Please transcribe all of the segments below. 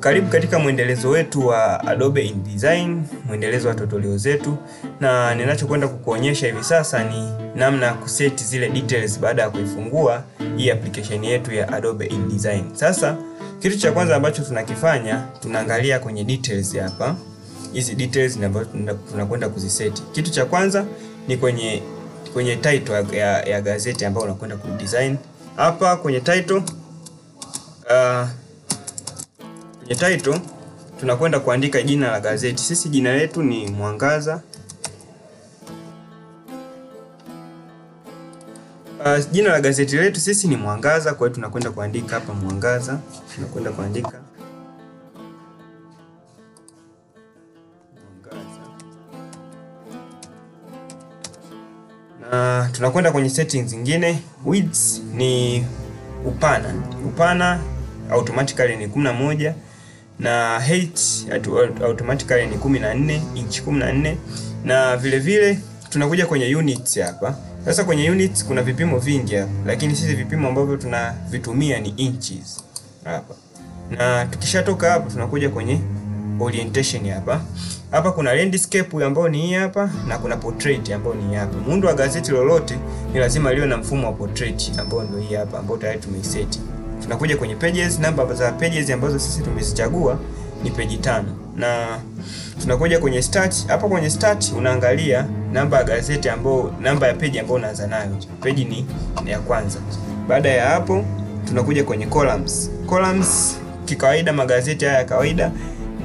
Karibu katika mwendelezo wetu wa Adobe InDesign, mwendelezo wa tutorial zetu, na ninachokwenda kukuonyesha hivi sasa ni namna ya kuseti zile details baada ya kuifungua hii application yetu ya Adobe InDesign. Sasa kitu cha kwanza ambacho tunakifanya, tunaangalia kwenye details hapa. Hizi details tunakwenda kuziseti. Kitu cha kwanza ni kwenye title ya gazeti ambayo unakwenda kudesign. Hapa kwenye title tunakwenda kuandika jina la gazeti. Sisi jina letu ni Mwangaza. Jina la gazeti letu sisi ni Mwangaza, kwa hiyo tunakwenda kuandika hapa Mwangaza. Tunakwenda kuandika Mwangaza. Na tunakwenda kwenye settings zingine. Width ni upana automatically ni 11 na height automatically ni 14 inch 14, na vile vile tunakuja kwenye units hapa. Sasa kwenye units kuna vipimo vingi hapa, lakini sisi vipimo ambavyo tunavitumia ni inches hapa. Na tukishatoka hapo tunakuja kwenye orientation hapa. Hapa kuna landscape ambayo ni hii hapa, na kuna portrait ambayo ni hapa. Muundo wa gazeti lolote ni lazima liwe na mfumo wa portrait ambao ndio hii hapa, ambao tayari tumeiseti. Tunakuja kwenye pages, namba za pages ambazo sisi tumezichagua ni page 5. Na tunakuja kwenye start. Hapa kwenye start unaangalia namba ya gazeti namba ya page ambayo unaanza nayo. Page ni ya kwanza. Baada ya hapo tunakuja kwenye columns. Columns kikawaida magazeti haya ya kawaida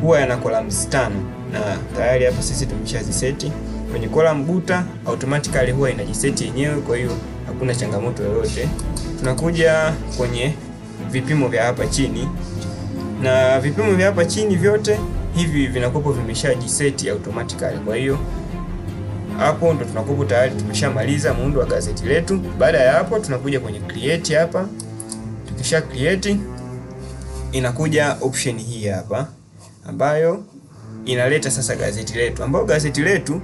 huwa yana columns 5, na tayari hapo sisi tumeshaziseti. Kwenye column guta automatically huwa inajiseti yenyewe, kwa hiyo hakuna changamoto yoyote. Tunakuja kwenye vipimo vya hapa chini, na vipimo vya hapa chini vyote hivi vinakuwa vimeshajiseti automatically. Kwa hiyo hapo ndo tunakuwa tayari tumeshamaliza muundo wa gazeti letu. Baada ya hapo tunakuja kwenye create hapa. Tukisha create inakuja option hii hapa ambayo inaleta sasa gazeti letu, ambayo gazeti letu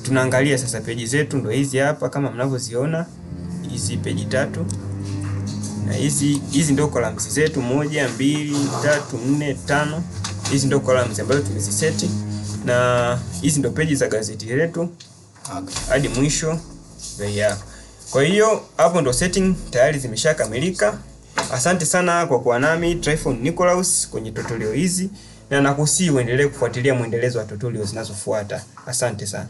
tunaangalia sasa page zetu ndo hizi hapa kama mnavyoziona, hizi page 3. Na hizi ndio columns zetu 1 2 3 4 5. Hizi ndio columns ambazo tumeziseti, na hizi ndio pages za gazeti letu hadi mwisho ya. Kwa hiyo hapo ndo setting tayari zimeshakamilika. Asante sana kwa kuwa nami Tryphon Nicholas kwenye tutorial hizi, na nakusihi uendelee kufuatilia mwendelezo wa tutorial zinazofuata. Asante sana.